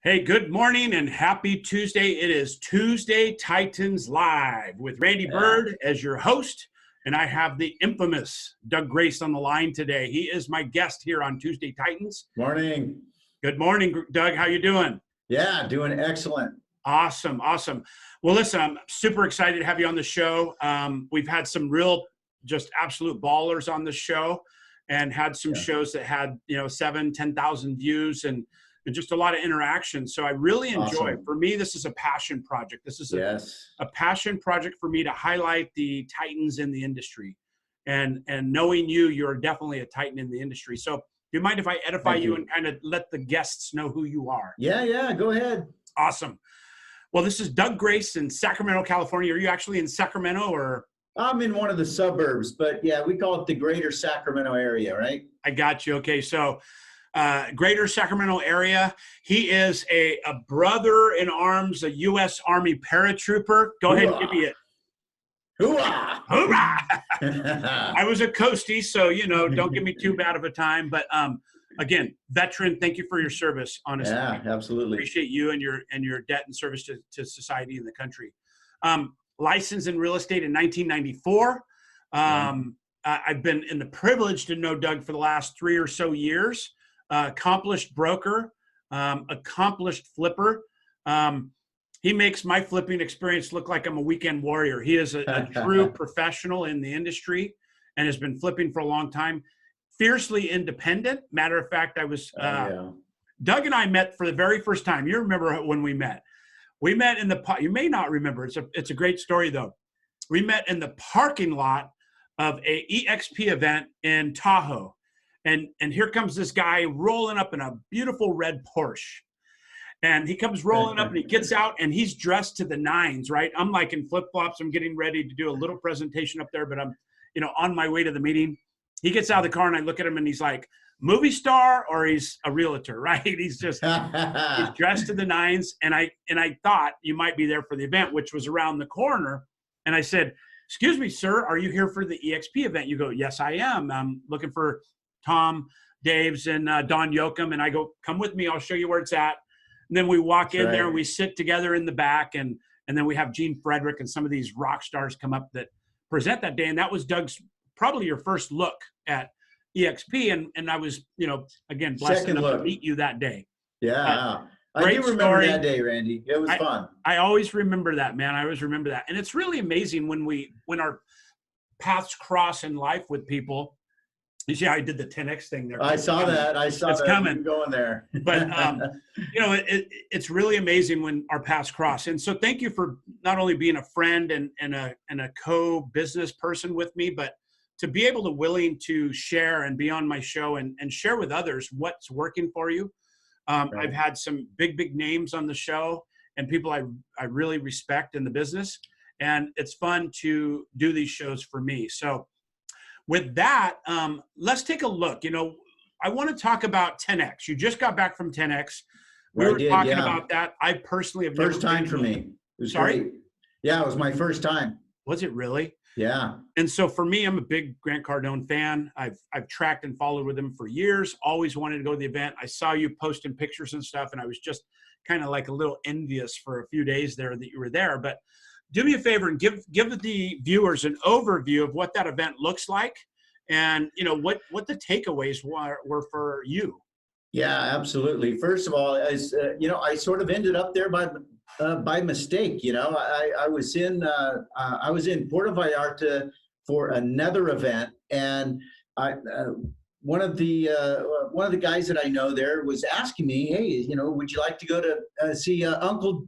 Hey, good morning and happy Tuesday. It is Tuesday Titans Live with Randy Yeah. Byrd as your host, and I have the infamous Doug Grace on the line today. He is my guest here on Tuesday Titans. Morning. Good morning, Doug. How you doing? Yeah, doing excellent. Awesome. Well, listen, I'm super excited to have you on the show. We've had some real, just absolute ballers on the show, and had some Yeah. shows that had 7,000, 10,000 views and just a lot of interaction. So I really enjoy. Awesome. For me, this is a passion project. This is Yes. a passion project for me to highlight the Titans in the industry, and knowing you're definitely a Titan in the industry. So do you mind if I edify Thank you you. and kind of let the guests know who you are? Yeah, go ahead. Awesome. Well, this is Doug Grace in Sacramento, California. Are you actually in Sacramento, or? I'm in one of the suburbs, but yeah, we call it the greater Sacramento area, right? I got you. Okay. So greater Sacramento area. He is a brother in arms, a U.S. Army paratrooper. Go ahead and give me it. Hooah! Hoorah! I was a coastie, so, don't give me too bad of a time. But again, veteran, thank you for your service, honestly. Yeah, absolutely. Appreciate you and your debt and service to society and the country. Licensed in real estate in 1994. I've been in the privilege to know Doug for the last 3 or so years. Accomplished broker, accomplished flipper. He makes my flipping experience look like I'm a weekend warrior. He is a true professional in the industry and has been flipping for a long time. Fiercely independent. Matter of fact, I was Doug and I met for the very first time. You remember when we met? We met in you may not remember. It's a great story though. We met in the parking lot of a EXP event in Tahoe. And here comes this guy rolling up in a beautiful red Porsche. And he comes rolling up and he gets out and he's dressed to the nines, right? I'm like in flip-flops. I'm getting ready to do a little presentation up there, but I'm, on my way to the meeting. He gets out of the car and I look at him and he's like, movie star or he's a realtor, right? He's dressed to the nines. And I thought you might be there for the event, which was around the corner. And I said, excuse me, sir, are you here for the EXP event? You go, yes, I am. I'm looking for Tom Daves and Don Yoakum. And I go, come with me. I'll show you where it's at. And then we walk in there and we sit together in the back. And then we have Gene Frederick and some of these rock stars come up that present that day. And that was Doug's, probably your first look at EXP. And I was, again, blessed enough to meet you that day. Yeah. I do remember that day, Randy. It was fun. I always remember that, man. I always remember that. And it's really amazing when our paths cross in life with people. You see how I did the 10X thing there? I saw that. It's coming. Going there. But, it's really amazing when our paths cross. And so thank you for not only being a friend and a co-business person with me, but to be able to willing to share and be on my show and share with others what's working for you. I've had some big names on the show and people I really respect in the business. And it's fun to do these shows for me. So with that, let's take a look. I want to talk about 10X. You just got back from 10X. We were talking about that. I personally have never been. First time for me. It was great. Yeah, it was my first time. Was it really? Yeah. And so for me, I'm a big Grant Cardone fan. I've tracked and followed with him for years. Always wanted to go to the event. I saw you posting pictures and stuff, and I was just kind of like a little envious for a few days there that you were there. But do me a favor and give the viewers an overview of what that event looks like, and what the takeaways were for you. Yeah, absolutely. First of all, as I sort of ended up there by mistake. I was in Puerto Vallarta for another event, and one of the guys that I know there was asking me, hey, would you like to go to see Uncle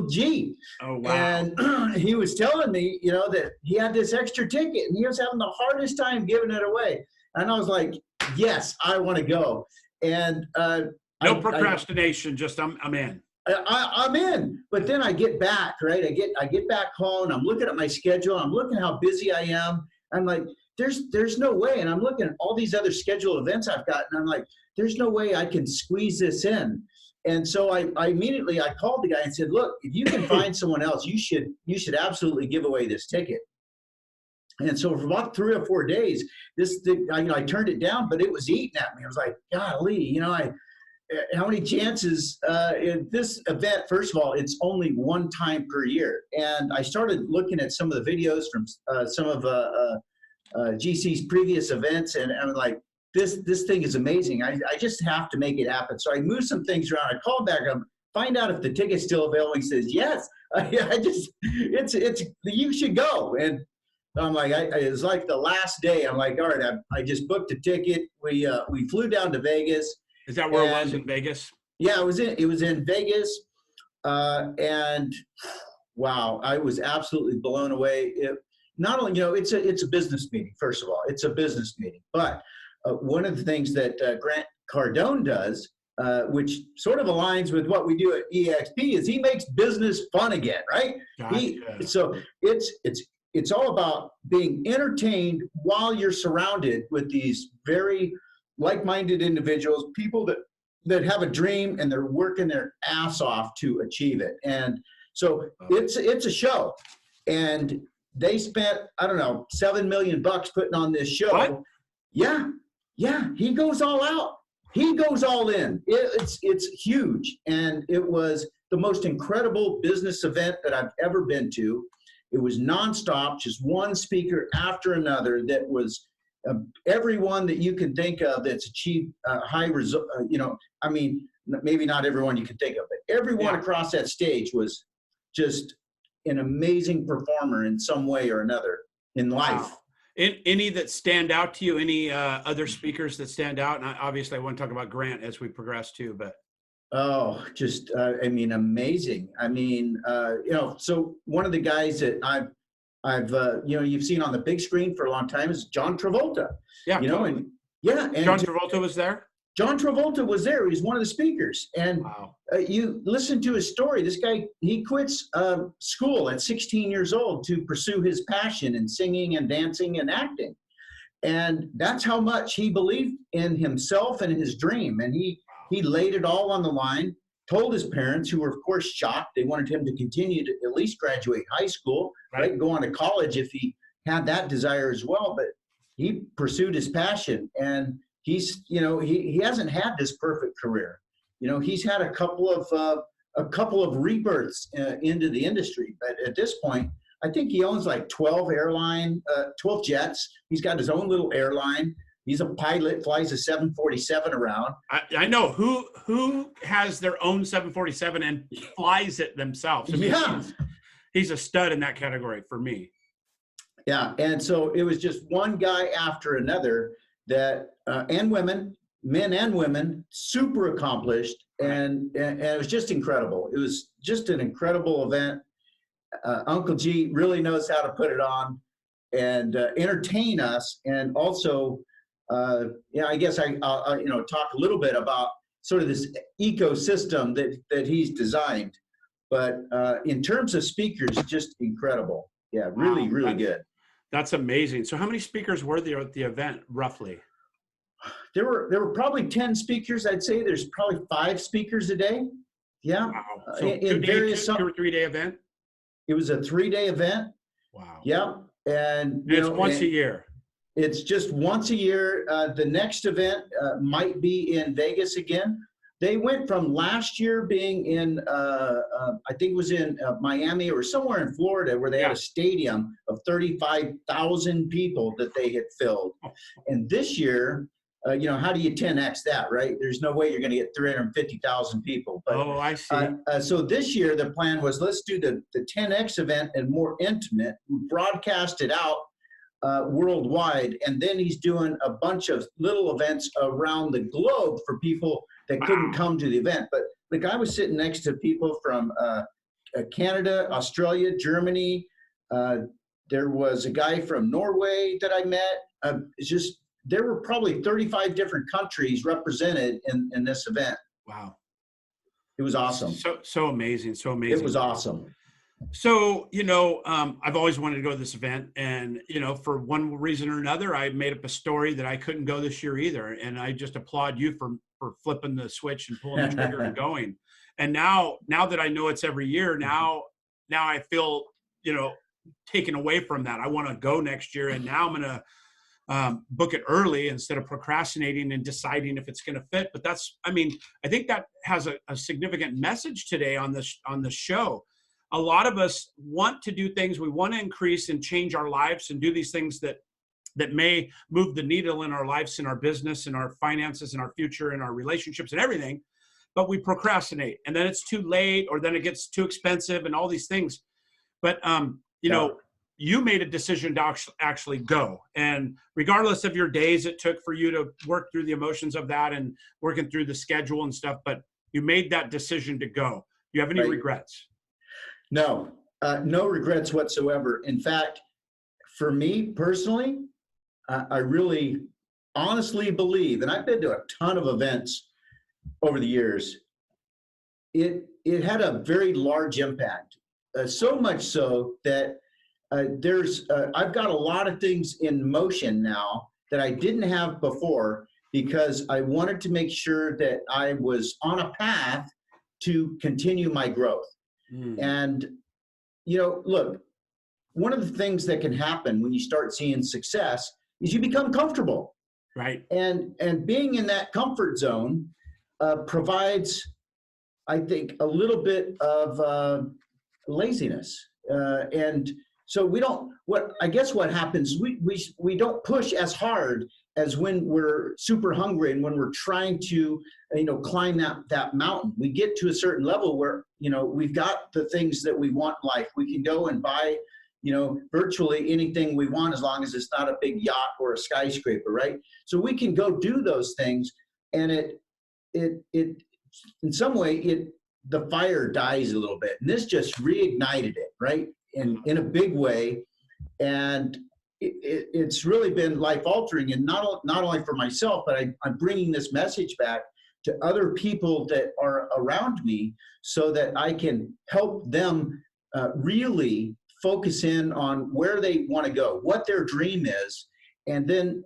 G? Oh, wow. And he was telling me, that he had this extra ticket and he was having the hardest time giving it away. And I was like, yes, I want to go. And no procrastination, just I'm in. I'm in. But then I get back, right? I get back home. I'm looking at my schedule. I'm looking how busy I am. I'm like, there's no way. And I'm looking at all these other scheduled events I've got, and I'm like, there's no way I can squeeze this in. And so I immediately called the guy and said, look, if you can find someone else, you should absolutely give away this ticket. And so for about 3 or 4 days, I turned it down, but it was eating at me. I was like, golly, how many chances in this event? First of all, it's only one time per year. And I started looking at some of the videos from some of GC's previous events, and I'm like, this thing is amazing. I just have to make it happen. So I moved some things around. I called back up, find out if the ticket's still available. He says, yes. It's you should go. And I'm like, it's like the last day. I'm like, all right, I just booked a ticket. We flew down to Vegas. Is that where it was, in Vegas? Yeah, it was in Vegas. And wow, I was absolutely blown away. Not only, it's a business meeting, first of all, it's a business meeting, but one of the things that Grant Cardone does, which sort of aligns with what we do at EXP, is he makes business fun again, right? Gotcha. So it's all about being entertained while you're surrounded with these very like-minded individuals, people that have a dream and they're working their ass off to achieve it. And so it's a show, and they spent, I don't know, $7 million putting on this show. What? Yeah, he goes all out. He goes all in. It's huge, and it was the most incredible business event that I've ever been to. It was nonstop, just one speaker after another. That was everyone that you can think of that's achieved high result. I mean, maybe not everyone you can think of, but everyone across that stage was just an amazing performer in some way or another in life. Wow. Any that stand out to you? Any other speakers that stand out? And obviously, I want to talk about Grant as we progress too. But just amazing. I mean, so one of the guys that I've you've seen on the big screen for a long time is John Travolta. Yeah, totally. And John Travolta was there. John Travolta was there. He was one of the speakers. And wow. You listen to his story. This guy, he quits school at 16 years old to pursue his passion in singing and dancing and acting. And that's how much he believed in himself and his dream. And he laid it all on the line, told his parents, who were, of course, shocked. They wanted him to continue to at least graduate high school, right? Go on to college if he had that desire as well. But he pursued his passion, and he's, he hasn't had this perfect career. He's had a couple of rebirths into the industry, but at this point, I think he owns like 12 jets. He's got his own little airline. He's a pilot, flies a 747 around. I know who has their own 747 and flies it themselves. I mean, he's a stud in that category for me. Yeah, and so it was just one guy after another that, and women, men and women, super accomplished, and it was just incredible. It was just an incredible event. Uncle G really knows how to put it on and entertain us, and also, I guess I'll talk a little bit about sort of this ecosystem that he's designed. But in terms of speakers, just incredible. Yeah, really, really good. That's amazing. So how many speakers were there at the event, roughly? There were probably 10 speakers. I'd say there's probably 5 speakers a day. Yeah. Wow. So in various 2 or 3 day event? It was a 3-day event. Wow. Yeah. And it's once a year. It's just once a year. The next event might be in Vegas again. They went from last year being in, I think it was in Miami or somewhere in Florida, where they had a stadium of 35,000 people that they had filled. And this year, how do you 10X that, right? There's no way you're going to get 350,000 people. But, I see. So this year, the plan was, let's do the 10X event and more intimate, broadcast it out worldwide. And then he's doing a bunch of little events around the globe for people that couldn't come to the event. But the guy was sitting next to people from Canada, Australia, Germany. There was a guy from Norway that I met. There were probably 35 different countries represented in this event. Wow. It was awesome. So amazing. So amazing. It was awesome. So, I've always wanted to go to this event, and, for one reason or another, I made up a story that I couldn't go this year either. And I just applaud you for flipping the switch and pulling the trigger and going. And now that I know it's every year, now I feel, taken away from that. I want to go next year, and now I'm going to book it early instead of procrastinating and deciding if it's going to fit. But that's, I mean, I think that has a significant message today on the show. A lot of us want to do things. We want to increase and change our lives and do these things that may move the needle in our lives, in our business, in our finances, in our future, in our relationships and everything. But we procrastinate, and then it's too late, or then it gets too expensive and all these things. But, you know, you made a decision to actually go. And regardless of your days it took for you to work through the emotions of that and working through the schedule and stuff, but you made that decision to go. Do you have any regrets? No, no regrets whatsoever. In fact, for me personally, I really honestly believe, and I've been to a ton of events over the years, it had a very large impact. So much so that I've got a lot of things in motion now that I didn't have before, because I wanted to make sure that I was on a path to continue my growth. And, you know, look, one of the things that can happen when you start seeing success is you become comfortable. Right. And being in that comfort zone provides, I think, a little bit of laziness. And so what happens, we don't push as hard as when we're super hungry and when we're trying to, climb that mountain. We get to a certain level where, we've got the things that we want in life. We can go and buy, virtually anything we want, as long as it's not a big yacht or a skyscraper, right? So we can go do those things, and it in some way, the fire dies a little bit. And this just reignited it, right? In a big way. And it's really been life altering, and not only for myself, but I'm bringing this message back to other people that are around me, so that I can help them really focus in on where they want to go, what their dream is, and then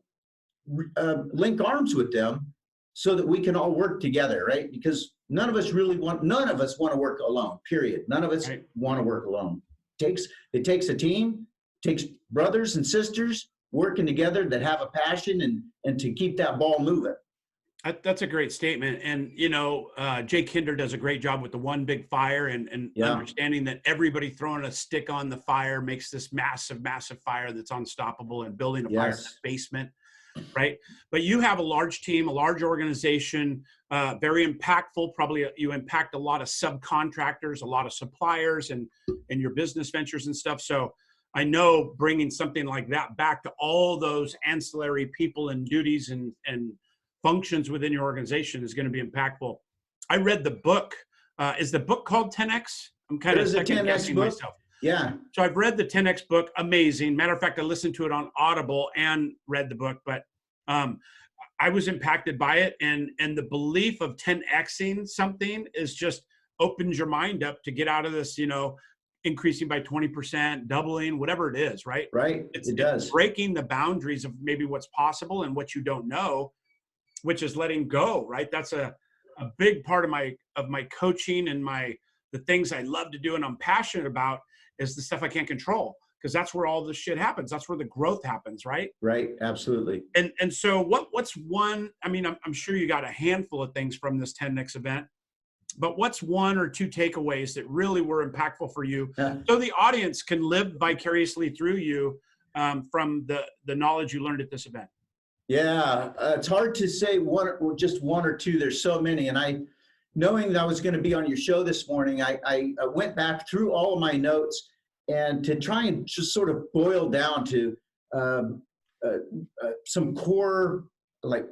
link arms with them so that we can all work together, right? Because none of us want to work alone, period. None of us want to work alone. It takes a team, takes brothers and sisters working together that have a passion and to keep that ball moving. That's a great statement. And, Jay Kinder does a great job with the one big fire and understanding that everybody throwing a stick on the fire makes this massive, massive fire that's unstoppable, and building a fire in the basement, right? But you have a large team, a large organization, very impactful. Probably you impact a lot of subcontractors, a lot of suppliers, and your business ventures and stuff. So I know bringing something like that back to all those ancillary people and duties and functions within your organization is going to be impactful. I read the book. Is the book called 10X? I'm kind of second guessing myself. Yeah. So I've read the 10X book. Amazing. Matter of fact, I listened to it on Audible and read the book, but I was impacted by it. And the belief of 10Xing something is just opens your mind up to get out of this, increasing by 20%, doubling, whatever it is, right? Right. It does. It's breaking the boundaries of maybe what's possible and what you don't know, which is letting go, right? That's a big part of my coaching and the things I love to do and I'm passionate about is the stuff I can't control, because that's where all this shit happens. That's where the growth happens, right? Right, absolutely. And so what's one, I mean, I'm sure you got a handful of things from this 10X event, but what's one or two takeaways that really were impactful for you so the audience can live vicariously through you from the knowledge you learned at this event? Yeah, it's hard to say just one or two. There's so many. And knowing that I was going to be on your show this morning, I went back through all of my notes and to try and just sort of boil down to some core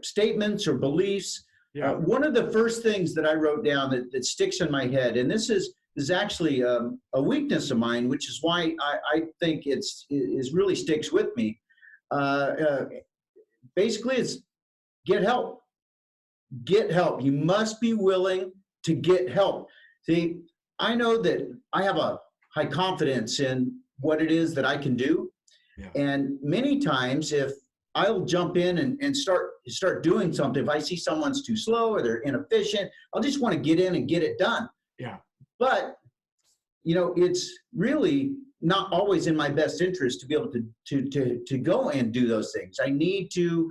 statements or beliefs. Yeah. One of the first things that I wrote down that sticks in my head, and this is actually a weakness of mine, which is why I think it really sticks with me. Basically, it's get help. Get help. You must be willing to get help. See, I know that I have a high confidence in what it is that I can do. Yeah. And many times, if I'll jump in and start doing something, if I see someone's too slow or they're inefficient, I'll just want to get in and get it done. Yeah. But, it's really not always in my best interest to be able to go and do those things. I need to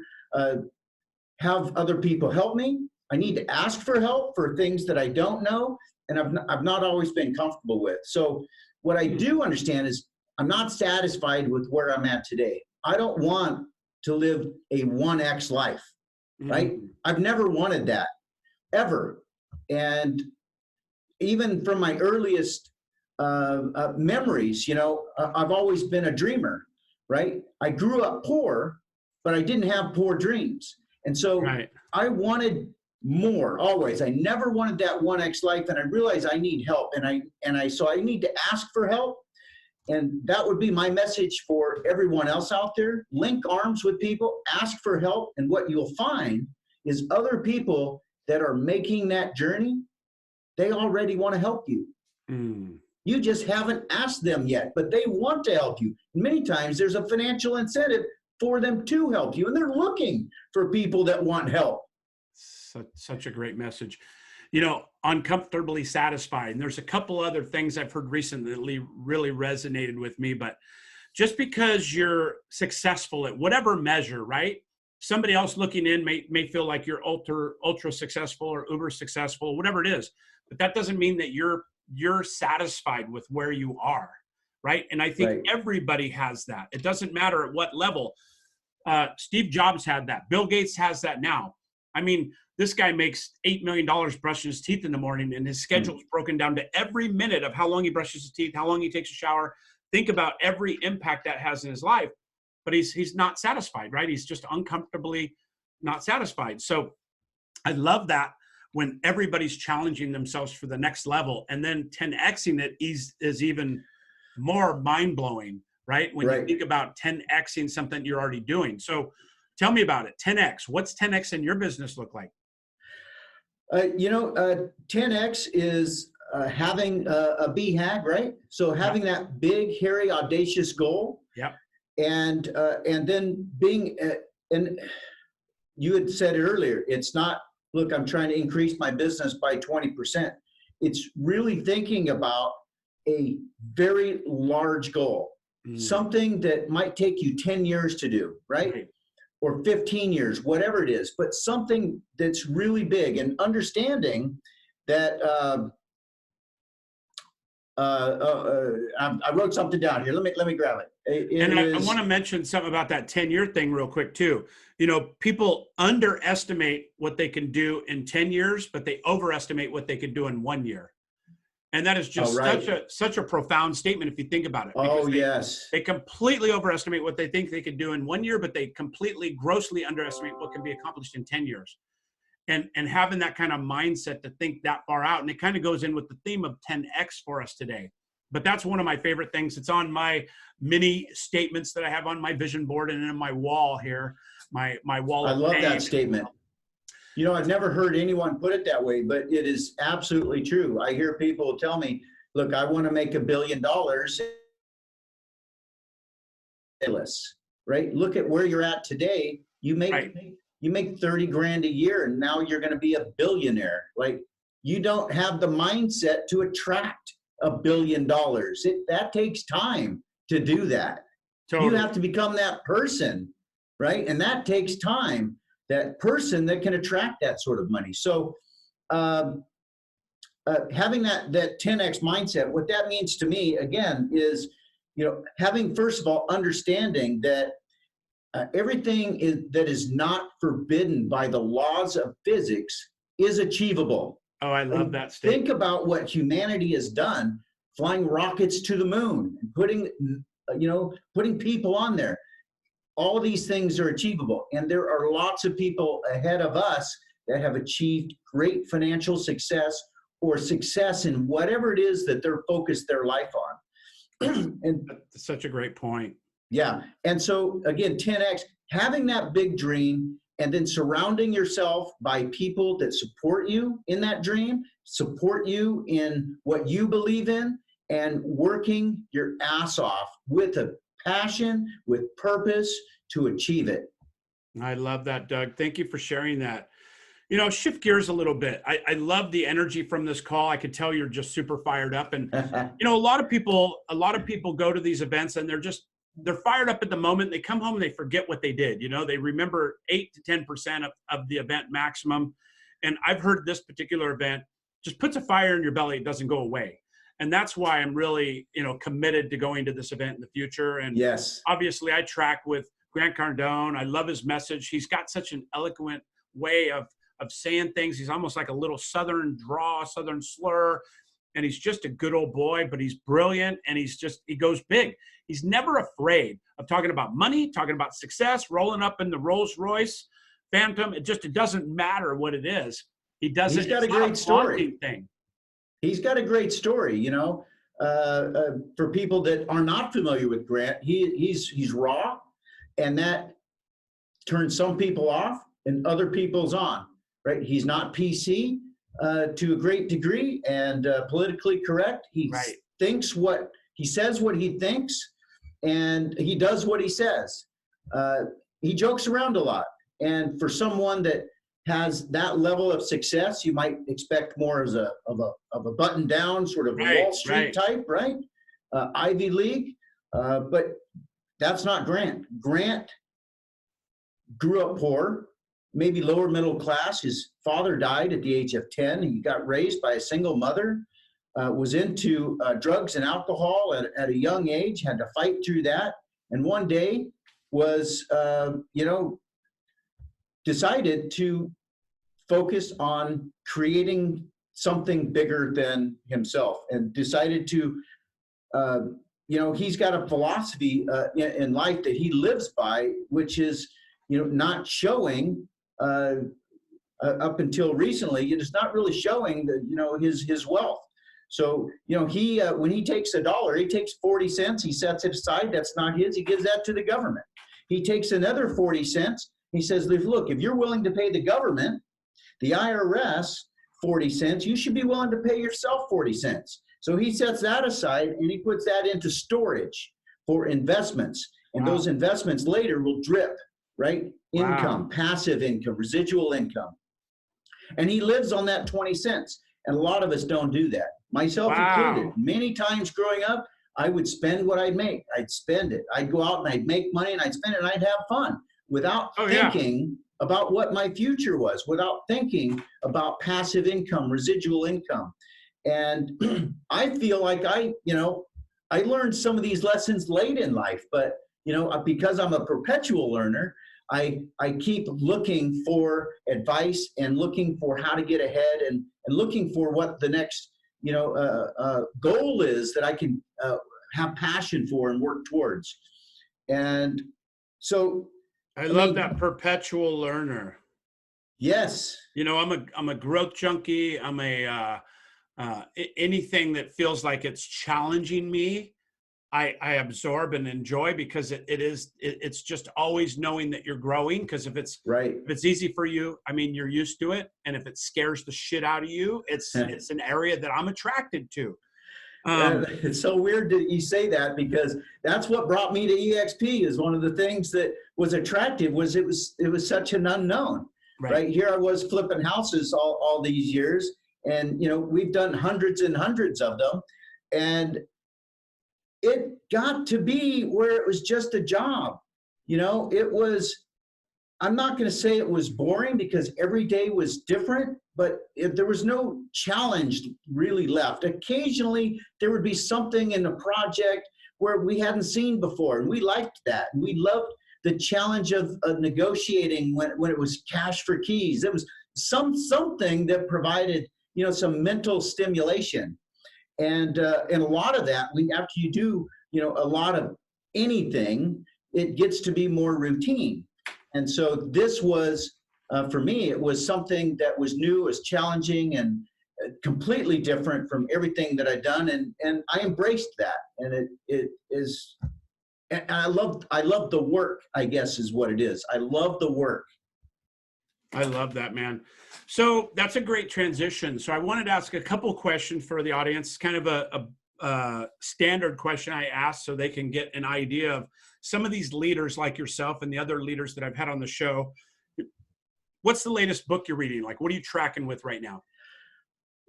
have other people help me. I need to ask for help for things that I don't know, and I've not always been comfortable with. So what I do understand is I'm not satisfied with where I'm at today. I don't want to live a 1X life, right? I've never wanted that, ever. And even from my earliest memories, I've always been a dreamer, right? I grew up poor, but I didn't have poor dreams. And so I wanted more always. I never wanted that 1X life, and I realized I need help, so I need to ask for help. And that would be my message for everyone else out there. Link arms with people, ask for help, and what you'll find is other people that are making that journey, they already want to help you. You just haven't asked them yet, but they want to help you. Many times there's a financial incentive for them to help you, and they're looking for people that want help. Such a great message. Uncomfortably satisfied. And there's a couple other things I've heard recently that really resonated with me, but just because you're successful at whatever measure, right? Somebody else looking in may feel like you're ultra successful or uber successful, whatever it is, but that doesn't mean that you're satisfied with where you are, right? And I think everybody has that. It doesn't matter at what level. Steve Jobs had that. Bill Gates has that now. I mean, this guy makes $8 million brushing his teeth in the morning, and his schedule is broken down to every minute of how long he brushes his teeth, how long he takes a shower. Think about every impact that has in his life, but he's not satisfied, right? He's just uncomfortably not satisfied. So I love that when everybody's challenging themselves for the next level, and then 10Xing it is even more mind-blowing, right? When you think about 10Xing something you're already doing. So tell me about it. 10X. What's 10X in your business look like? 10X is having a BHAG, right? So having that big, hairy, audacious goal. And then being, and you had said it earlier, it's not, look, I'm trying to increase my business by 20%. It's really thinking about a very large goal, something that might take you 10 years to do, right? Or 15 years, whatever it is, but something that's really big, and understanding that I wrote something down here. Let me grab it. I want to mention something about that 10-year thing real quick too. People underestimate what they can do in 10 years, but they overestimate what they can do in 1 year. And that is just such a profound statement if you think about it. They completely overestimate what they think they could do in 1 year, but they completely grossly underestimate what can be accomplished in 10 years. And having that kind of mindset to think that far out. And it kind of goes in with the theme of 10X for us today. But that's one of my favorite things. It's on my mini statements that I have on my vision board and in my wall here, my wall. I love that statement. I've never heard anyone put it that way, but it is absolutely true. I hear people tell me, look, I want to make $1 billion. Right? Look at where you're at today. You make 30 grand a year, and now you're going to be a billionaire. Like, you don't have the mindset to attract $1 billion. That takes time to do that. Totally. You have to become that person, right? And that takes time. That person that can attract that sort of money. So having that 10X mindset, what that means to me, again, is, having, first of all, understanding that everything that is not forbidden by the laws of physics is achievable. Oh, I love that statement. Think about what humanity has done, flying rockets to the moon, and putting people on there. All these things are achievable, and there are lots of people ahead of us that have achieved great financial success or success in whatever it is that they're focused their life on. And that's such a great point. Yeah. And so again, 10X, having that big dream, and then surrounding yourself by people that support you in that dream, support you in what you believe in, and working your ass off with a passion, with purpose to achieve it. I love that, Doug. Thank you for sharing that. Shift gears a little bit. I love the energy from this call. I could tell you're just super fired up. And, a lot of people go to these events and they're fired up at the moment. They come home and they forget what they did. They remember 8 to 10% of the event maximum. And I've heard this particular event just puts a fire in your belly. It doesn't go away. And that's why I'm really, committed to going to this event in the future. And Yes, obviously I track with Grant Cardone. I love his message. He's got such an eloquent way of saying things. He's almost like a little Southern draw, Southern slur. And he's just a good old boy, but he's brilliant. And he goes big. He's never afraid of talking about money, talking about success, rolling up in the Rolls Royce Phantom. It doesn't matter what it is. He does it. He's got a great story. Thing. He's got a great story, for people that are not familiar with Grant, he's raw, and that turns some people off and other people's on, right? He's not PC to a great degree and politically correct. He thinks he says what he thinks, and he does what he says. He jokes around a lot, and for someone that has that level of success, you might expect more as of a button down sort of Wall Street type, right? Ivy League, but that's not Grant. Grant grew up poor, maybe lower middle class. His father died at the age of 10. He got raised by a single mother, was into drugs and alcohol at a young age, had to fight through that. And one day was, decided to focus on creating something bigger than himself, and decided to, he's got a philosophy in life that he lives by, which is, not showing, up until recently, it's not really showing his wealth. So, he when he takes $1, he takes 40 cents, he sets it aside. That's not his. He gives that to the government. He takes another 40 cents. He says, look, if you're willing to pay the government, the IRS, 40 cents, you should be willing to pay yourself 40 cents. So he sets that aside and he puts that into storage for investments. And those investments later will drip, right? Income, passive income, residual income. And he lives on that 20 cents. And a lot of us don't do that, myself included. Many times growing up, I would spend what I'd make. I'd spend it. I'd go out and I'd make money and I'd spend it and I'd have fun without thinking about what my future was, without thinking about passive income, residual income. And I feel like I learned some of these lessons late in life, but because I'm a perpetual learner, I keep looking for advice and looking for how to get ahead and looking for what the next goal is that I can have passion for and work towards. And so I love that perpetual learner. Yes. I'm a growth junkie. I'm anything that feels like it's challenging me, I absorb and enjoy, because it's just always knowing that you're growing. Because if it's easy for you, you're used to it. And if it scares the shit out of you, it's an area that I'm attracted to. It's so weird that you say that, because that's what brought me to EXP. Is one of the things that was attractive was it was such an unknown. Right here I was flipping houses all these years, and we've done hundreds and hundreds of them, and it got to be where it was just a job. It was, I'm not going to say it was boring, because every day was different, but there was no challenge really left. Occasionally there would be something in a project where we hadn't seen before, and we liked that. And we loved the challenge of negotiating when it was cash for keys. It was something that provided, some mental stimulation. And a lot of that, after you do, a lot of anything, it gets to be more routine. And so this was, for me, it was something that was new, was challenging, and completely different from everything that I'd done. And I embraced that. And it is, and I love the work, I guess is what it is. I love the work. I love that, man. So that's a great transition. So I wanted to ask a couple questions for the audience, kind of a standard question I ask, so they can get an idea of some of these leaders like yourself and the other leaders that I've had on the show. what's the latest book you're reading? Like, what are you tracking with right now?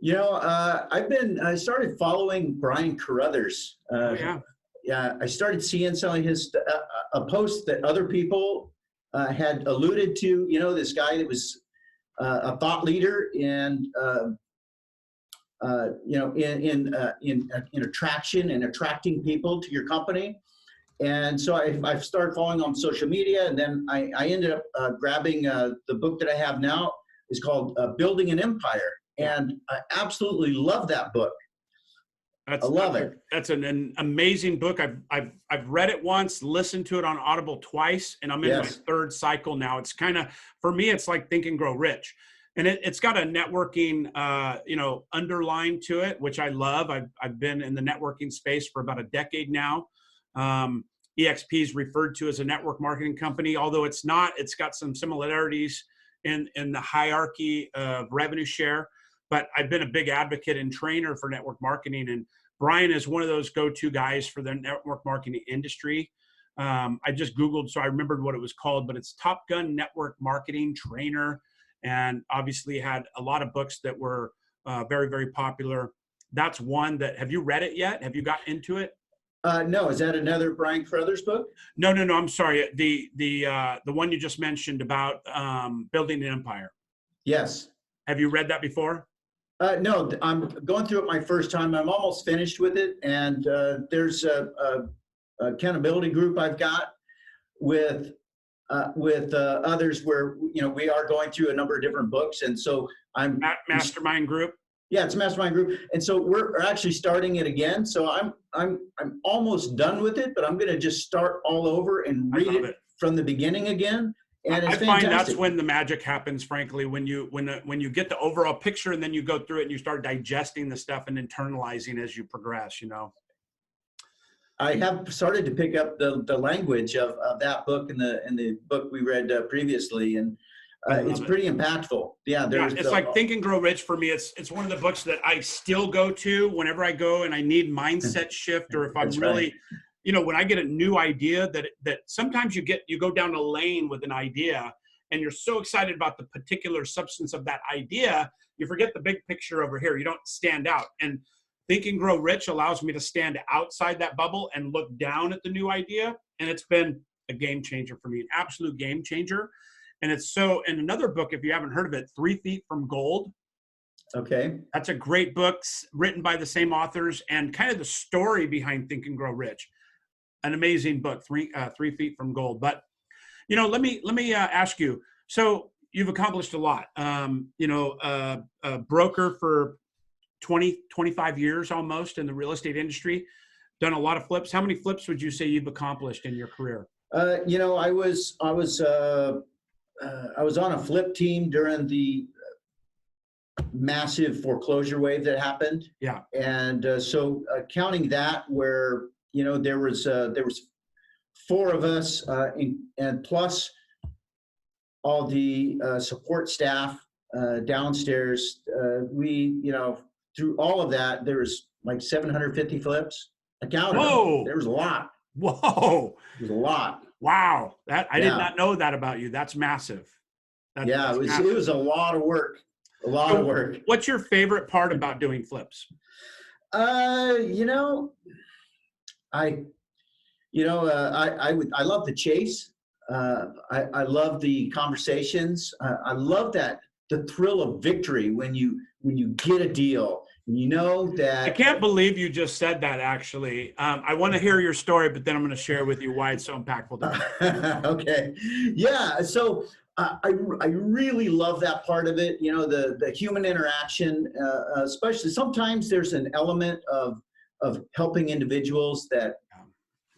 I started following Brian Carruthers. Oh yeah. Yeah, I started seeing some of his a post that other people had alluded to. This guy that was a thought leader in in attraction and attracting people to your company. And so I've started following on social media, and then I ended up grabbing the book that I have now. Is called Building an Empire, and I absolutely love that book. I love it. That's an amazing book. I've read it once, listened to it on Audible twice, and I'm in my third cycle now. It's kind of, for me, it's like Think and Grow Rich. And it's got a networking, underline to it, which I love. I've been in the networking space for about a decade now. EXP is referred to as a network marketing company, although it's not. It's got some similarities in the hierarchy of revenue share. But I've been a big advocate and trainer for network marketing. And Brian is one of those go-to guys for the network marketing industry. I just Googled, so I remembered what it was called, but it's Top Gun Network Marketing Trainer. And obviously had a lot of books that were very, very popular. That's one that, have you read it yet? Have you got into it? No, is that another Brian Carruthers book? No, I'm sorry. The one you just mentioned about building an empire. Yes. Have you read that before? No, I'm going through it my first time. I'm almost finished with it. And there's a accountability group I've got with others where, we are going through a number of different books. And so I'm mastermind group. Yeah, it's a mastermind group. And so we're actually starting it again. So I'm almost done with it, but I'm going to just start all over and read it from the beginning again. And it's fantastic. I find that's when the magic happens, frankly, when you get the overall picture and then you go through it and you start digesting the stuff and internalizing as you progress, I have started to pick up the language of that book and the book we read previously, and it's pretty impactful. Yeah, it's like Think and Grow Rich for me. It's one of the books that I still go to whenever I go and I need mindset shift, or if I'm really, when I get a new idea that sometimes you go down a lane with an idea and you're so excited about the particular substance of that idea, you forget the big picture over here. You don't stand out. And Think and Grow Rich allows me to stand outside that bubble and look down at the new idea. And it's been a game changer for me, an absolute game changer. And and another book, if you haven't heard of it, 3 Feet from Gold. Okay. That's a great book written by the same authors and kind of the story behind Think and Grow Rich. An amazing book, 3 Feet from Gold. But, let me ask you, so you've accomplished a lot, a broker for 25 years almost in the real estate industry, done a lot of flips. How many flips would you say you've accomplished in your career? I was on a flip team during the massive foreclosure wave that happened. Yeah. And so counting that, where there was 4 of us, and plus all the support staff downstairs. We through all of that, there was like 750 flips. I counted them. There was a lot. Whoa. There's a lot. Wow. I did not know that about you. That's massive. It was a lot of work. A lot of work. What's your favorite part about doing flips? I love the chase. I love the conversations. I love the thrill of victory when you get a deal. That I can't believe you just said that. Actually, I want to hear your story, but then I'm going to share with you why it's so impactful to me. Okay, yeah. So I really love that part of it. The human interaction, especially sometimes there's an element of helping individuals that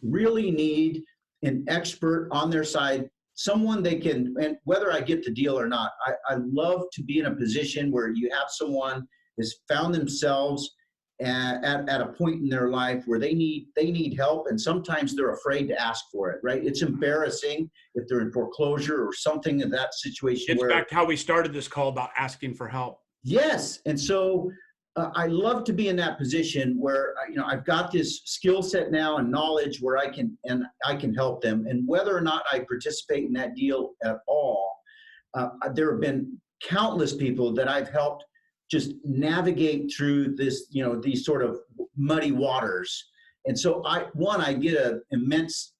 really need an expert on their side, someone they can, and whether I get the deal or not, I love to be in a position where you have someone has found themselves at a point in their life where they need help, and sometimes they're afraid to ask for it, right? It's embarrassing if they're in foreclosure or something in that situation. It's back to how we started this call about asking for help. Yes, and so I love to be in that position where I've got this skill set now and knowledge where I can help them, and whether or not I participate in that deal at all, There have been countless people that I've helped just navigate through this, these sort of muddy waters. And so I get an immense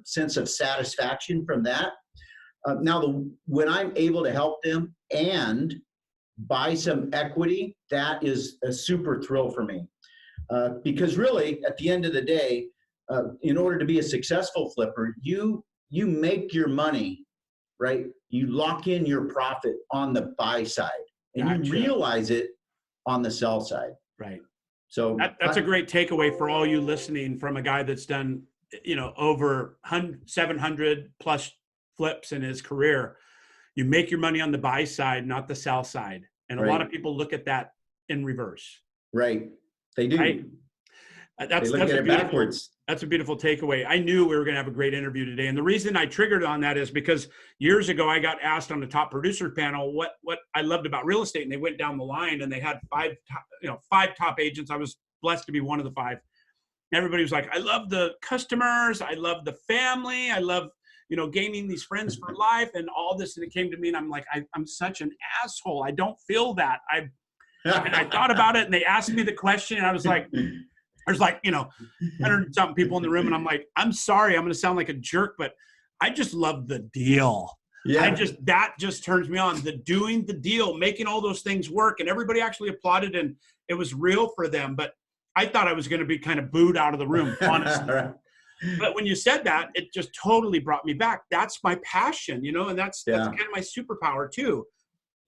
sense of satisfaction from that. When I'm able to help them and buy some equity, that is a super thrill for me. Because really, at the end of the day, in order to be a successful flipper, you make your money, right? You lock in your profit on the buy side, and Gotcha. you realize it on the sell side. Right. So that's a great takeaway for all you listening from a guy that's done, over 700 plus flips in his career. You make your money on the buy side, not the sell side. And a lot of people look at that in reverse. Right. They do. Right? They look at it backwards. That's a beautiful takeaway. I knew we were going to have a great interview today. And the reason I triggered on that is because years ago, I got asked on the top producer panel what I loved about real estate. And they went down the line and they had five top agents. I was blessed to be one of the five. Everybody was like, I love the customers. I love the family. I love, gaining these friends for life and all this. And it came to me and I'm like, I'm such an asshole. I don't feel that. And I thought about it and they asked me the question and I was like, there's 100 something people in the room. And I'm like, I'm sorry, I'm going to sound like a jerk, but I just love the deal. Yeah. That just turns me on. Doing the deal, making all those things work. And everybody actually applauded and it was real for them. But I thought I was going to be kind of booed out of the room, honestly. Right. But when you said that, it just totally brought me back. That's my passion, and that's kind of my superpower too,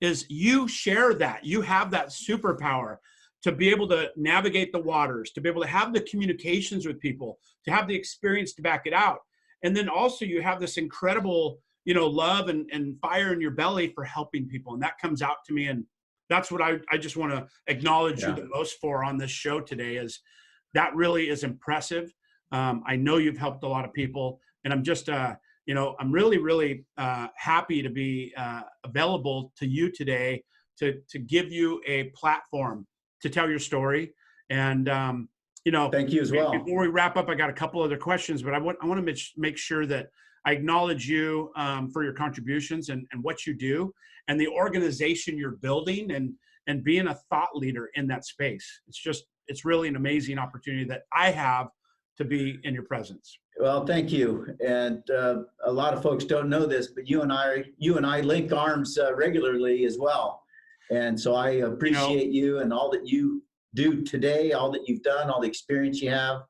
is you share that. You have that superpower to be able to navigate the waters, to be able to have the communications with people, to have the experience to back it out. And then also you have this incredible, love and fire in your belly for helping people. And that comes out to me. And that's what I just want to acknowledge you the most for on this show today, is that really is impressive. I know you've helped a lot of people and I'm just, I'm really, really happy to be available to you today to give you a platform to tell your story. And, thank you as well. Before we wrap up, I got a couple other questions, but I want to make sure that I acknowledge you for your contributions and what you do and the organization you're building and being a thought leader in that space. It's really an amazing opportunity that I have to be in your presence. Well, thank you. And a lot of folks don't know this, but you and I link arms regularly as well. And so I appreciate you and all that you do today, all that you've done, all the experience you have.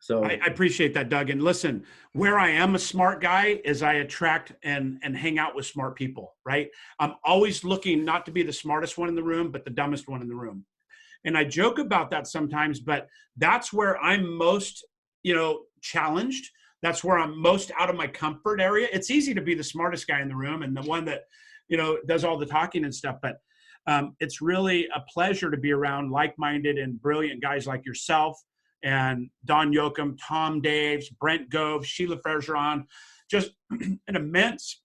So I appreciate that, Doug. And listen, where I am a smart guy is I attract and hang out with smart people, right? I'm always looking not to be the smartest one in the room, but the dumbest one in the room. And I joke about that sometimes, but that's where I'm most, challenged. That's where I'm most out of my comfort area. It's easy to be the smartest guy in the room and the one that, does all the talking and stuff, but it's really a pleasure to be around like-minded and brilliant guys like yourself and Don Yoakum, Tom Daves, Brent Gove, Sheila Fergeron, just an immense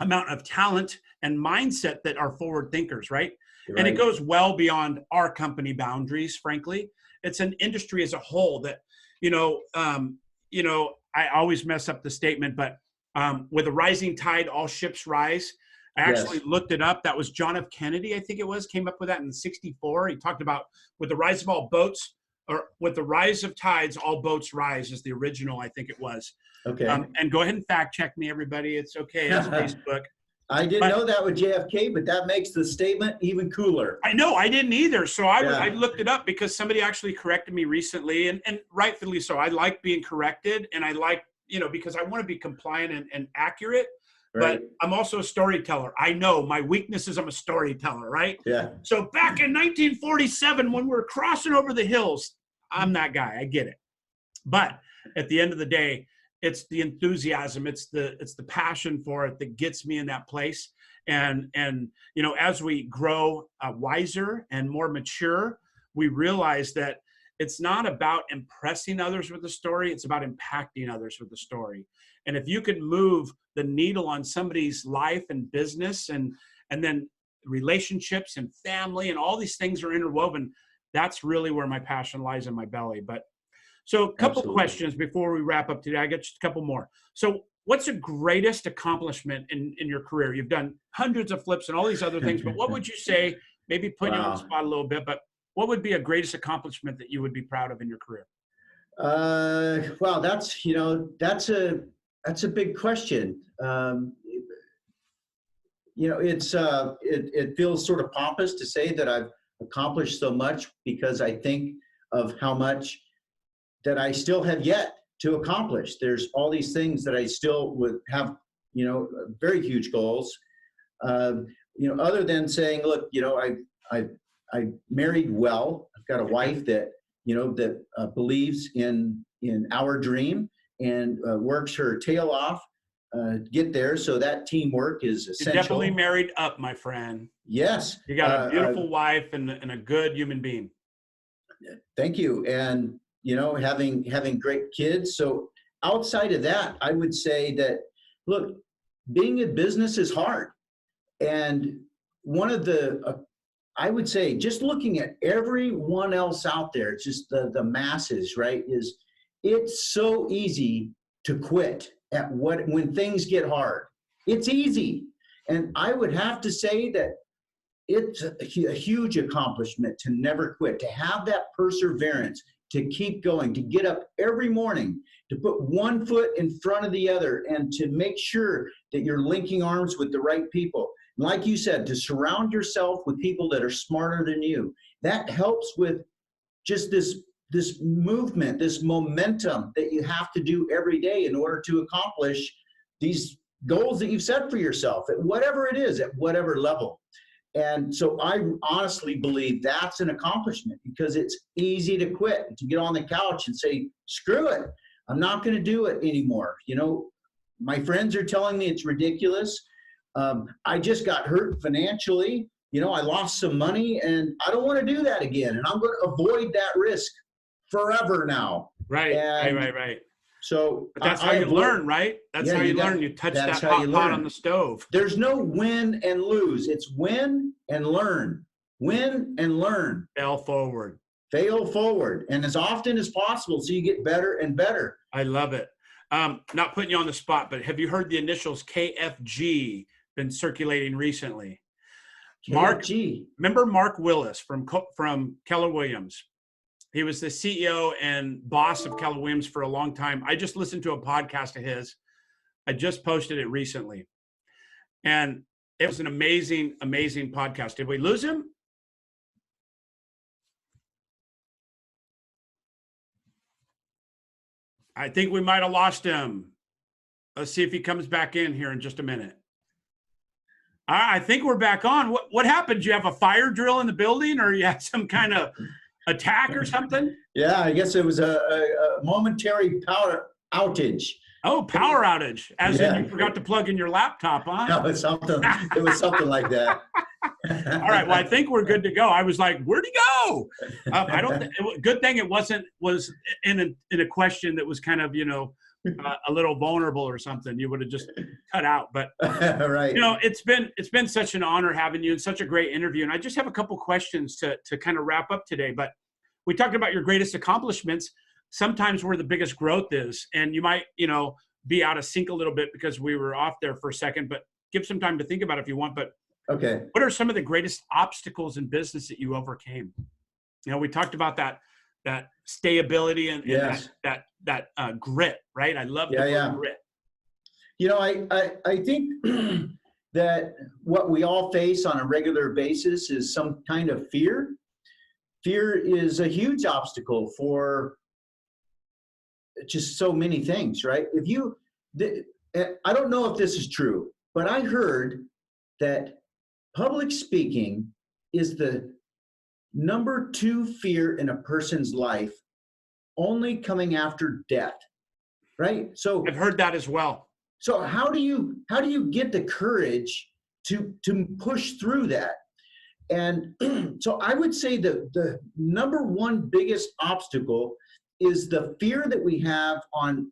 amount of talent and mindset that are forward thinkers, right? And it goes well beyond our company boundaries, frankly. It's an industry as a whole that, I always mess up the statement, but with a rising tide, all ships rise. I actually looked it up. That was John F. Kennedy, I think it was, came up with that in '64. He talked about with the rise of all boats, or with the rise of tides, all boats rise is the original, I think it was. Okay. And go ahead and fact check me, everybody. It's okay. It's Facebook. I didn't know that with JFK, but that makes the statement even cooler. I know, I didn't either. So I looked it up because somebody actually corrected me recently, and rightfully so. I like being corrected, and I like, because I want to be compliant and accurate. Right. But I'm also a storyteller. I know my weakness is I'm a storyteller, right? Yeah. So back in 1947, when we're crossing over the hills, I'm that guy. I get it. But at the end of the day, it's the enthusiasm, it's the passion for it that gets me in that place. And as we grow wiser and more mature, we realize that it's not about impressing others with the story. It's about impacting others with the story. And if you can move the needle on somebody's life and business and then relationships and family and all these things are interwoven, that's really where my passion lies in my belly. But so a couple questions before we wrap up today. I got just a couple more. So what's the greatest accomplishment in your career? You've done hundreds of flips and all these other things, but what would you say, maybe putting you on the Wow. spot a little bit, but what would be a greatest accomplishment that you would be proud of in your career? Well, that's a big question. It feels sort of pompous to say that I've accomplished so much because I think of how much that I still have yet to accomplish. There's all these things that I still would have, very huge goals. Other than saying, look, I married well. I've got a wife that believes in our dream and works her tail off get there. So that teamwork is essential. You're definitely married up, my friend. Yes. You got a beautiful wife and a good human being. Thank you. And, having great kids. So outside of that, I would say that, look, being in business is hard. And one of I would say, just looking at everyone else out there, just the masses, right, it's so easy to quit when things get hard. It's easy. And I would have to say that it's a huge accomplishment to never quit, to have that perseverance, to keep going, to get up every morning, to put one foot in front of the other, and to make sure that you're linking arms with the right people. And like you said, to surround yourself with people that are smarter than you. That helps with just this movement, this momentum that you have to do every day in order to accomplish these goals that you've set for yourself at whatever it is, at whatever level. And so I honestly believe that's an accomplishment, because it's easy to quit, to get on the couch and say, screw it, I'm not going to do it anymore. My friends are telling me it's ridiculous. I just got hurt financially. I lost some money, and I don't want to do that again. And I'm going to avoid that risk forever now. Right, right. So but that's how you learn, right? That's how you learn. You touch that hot pot on the stove. There's no win and lose. It's win and learn. Win and learn. Fail forward. Fail forward. And as often as possible, so you get better and better. I love it. Not putting you on the spot, but have you heard the initials KFG been circulating recently? KFG. Remember Mark Willis from Keller Williams? He was the CEO and boss of Keller Williams for a long time. I just listened to a podcast of his. I just posted it recently. And it was an amazing, amazing podcast. Did we lose him? I think we might have lost him. Let's see if he comes back in here in just a minute. I think we're back on. What happened? Did you have a fire drill in the building, or you had some kind of attack or something? Yeah, I guess it was a momentary power outage. Oh, power outage. As in you forgot to plug in your laptop, huh? No, it was something like that. All right. Well, I think we're good to go. I was like, where'd he go? Good thing it was in a question that was kind of, a little vulnerable or something. You would have just cut out. But right. It's been such an honor having you and such a great interview. And I just have a couple questions to kind of wrap up today. But we talked about your greatest accomplishments, sometimes where the biggest growth is. And you might, be out of sync a little bit because we were off there for a second, but give some time to think about it if you want. But okay, what are some of the greatest obstacles in business that you overcame? We talked about that stayability and yes. that grit, right? I love the word grit. I think that what we all face on a regular basis is some kind of fear. Fear is a huge obstacle for just so many things, right? I don't know if this is true, but I heard that public speaking is the number 2 fear in a person's life, only coming after death, right? So I've heard that as well. So how do you get the courage to push through that? And so I would say the number 1 biggest obstacle is the fear that we have on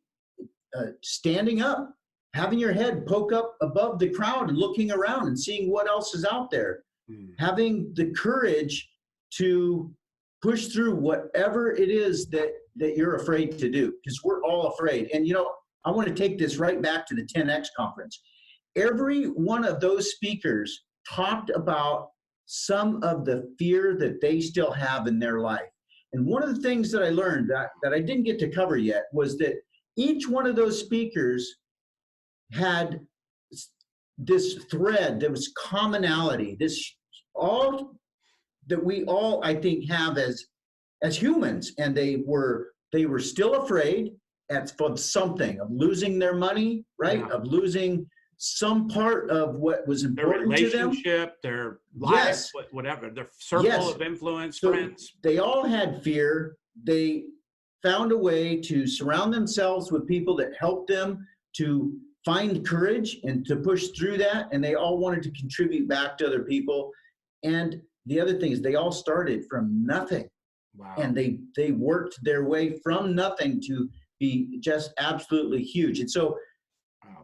standing up, having your head poke up above the crowd and looking around and seeing what else is out there, having the courage to push through whatever it is that you're afraid to do, because we're all afraid. And I want to take this right back to the 10X conference. Every one of those speakers talked about some of the fear that they still have in their life. And one of the things that I learned that I didn't get to cover yet was that each one of those speakers had this thread, there was commonality, this all that we all, I think, have as humans. And they were still afraid of something, of losing their money, right? Yeah. Of losing some part of what was Their important to them. relationship, their life, Yes. whatever, their circle Yes. of influence, So friends. they all had fear. They found a way to surround themselves with people that helped them to find courage and to push through that. And they all wanted to contribute back to other people. And the other thing is they all started from nothing. Wow. And they worked their way from nothing to be just absolutely huge. And so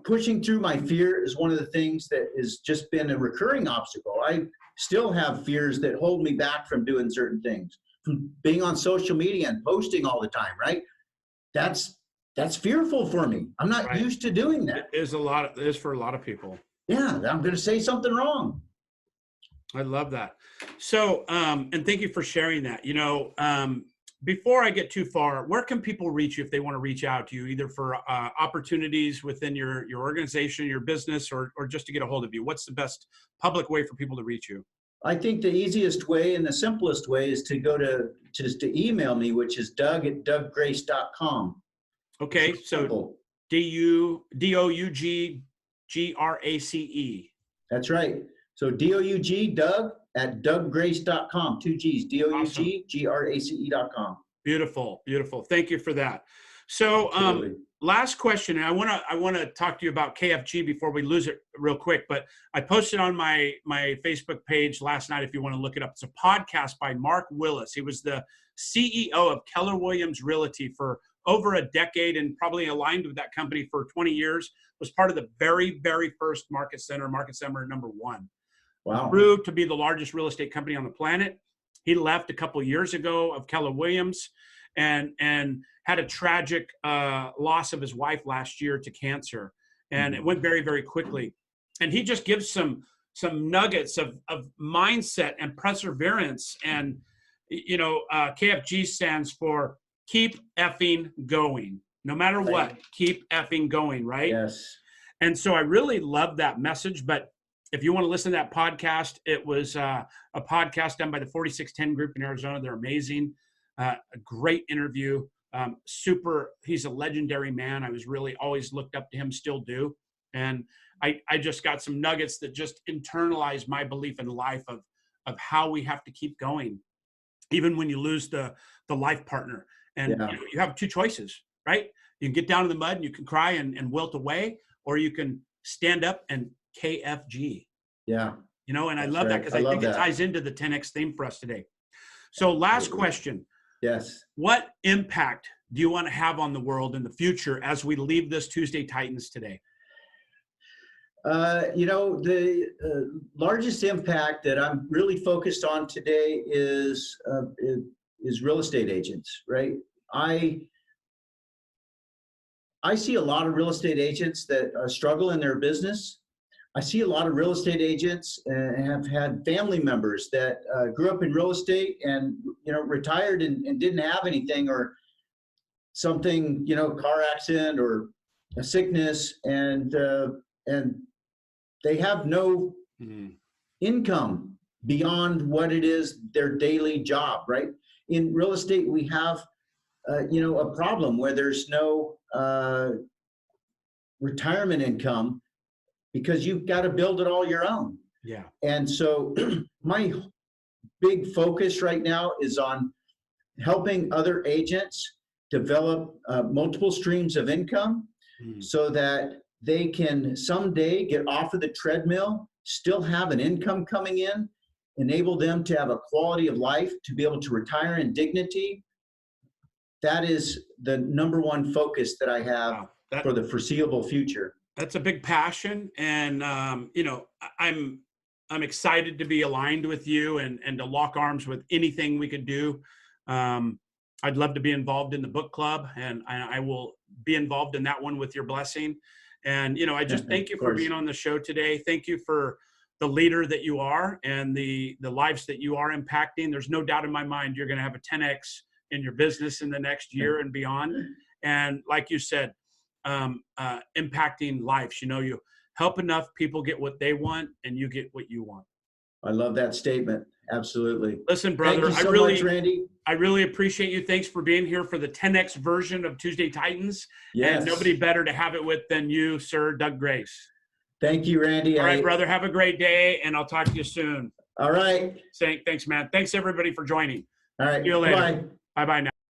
pushing through my fear is one of the things that has just been a recurring obstacle. I still have fears that hold me back from doing certain things, from being on social media and posting all the time, right? That's fearful for me. I'm not used to doing that. It is for a lot of people. Yeah, I'm going to say something wrong. I love that. So, and thank you for sharing that. Before I get too far, where can people reach you if they want to reach out to you, either for opportunities within your organization, your business, or just to get a hold of you? What's the best public way for people to reach you? I think the easiest way and the simplest way is to go to email me, which is doug@douggrace.com. Okay, so DOUGGRACE. That's right. So DOUG, Doug@douggrace.com. 2 G's, DOUGGRACE.com. Beautiful, beautiful. Thank you for that. So, last question, and I want to talk to you about KFG before we lose it real quick. But I posted on my Facebook page last night. If you want to look it up, it's a podcast by Mark Willis. He was the CEO of Keller Williams Realty for over a decade, and probably aligned with that company for 20 years. Was part of the very, very first Market Center #1. Wow. Grew to be the largest real estate company on the planet. He left a couple of years ago of Keller Williams, and had a tragic loss of his wife last year to cancer, and it went very, very quickly. And he just gives some nuggets of mindset and perseverance. And KFG stands for keep effing going, no matter what. Keep effing going, right? Yes. And so I really love that message. But if you want to listen to that podcast, it was a podcast done by the 4610 group in Arizona. They're amazing. A great interview. He's a legendary man. I was really always looked up to him, still do. And I just got some nuggets that just internalize my belief in life of how we have to keep going, even when you lose the life partner. And you have two choices, right? You can get down in the mud and you can cry and wilt away, or you can stand up and KFG. Yeah. And I love that, because I think it ties into the 10X theme for us today. So last question. Yes. What impact do you want to have on the world in the future as we leave this Tuesday Titans today? The largest impact that I'm really focused on today is real estate agents, right? I see a lot of real estate agents that struggle in their business. I see a lot of real estate agents have had family members that grew up in real estate and, retired and didn't have anything, or something, car accident or a sickness, and they have no income beyond what it is their daily job, right? In real estate, we have, a problem where there's no retirement income, because you've got to build it all your own. Yeah. And so my big focus right now is on helping other agents develop multiple streams of income so that they can someday get off of the treadmill, still have an income coming in, enable them to have a quality of life, to be able to retire in dignity. That is the #1 focus that I have for the foreseeable future. That's a big passion. And, I'm excited to be aligned with you and to lock arms with anything we could do. I'd love to be involved in the book club, and I will be involved in that one with your blessing. And, you know, I just thank you Of for course. being on the show today. Thank you for the leader that you are and the lives that you are impacting. There's no doubt in my mind you're going to have a 10X in your business in the next year and beyond. And like you said, impacting lives. You know, you help enough people get what they want, and you get what you want. I love that statement. Absolutely. Listen, brother, Thank you so much, Randy. I really appreciate you. Thanks for being here for the 10X version of Tuesday Titans. Yes. And nobody better to have it with than you, sir, Doug Grace. Thank you, Randy. All right, brother. Have a great day, and I'll talk to you soon. All right. Thanks, man. Thanks, everybody, for joining. All right. See you later. Bye. Bye-bye now.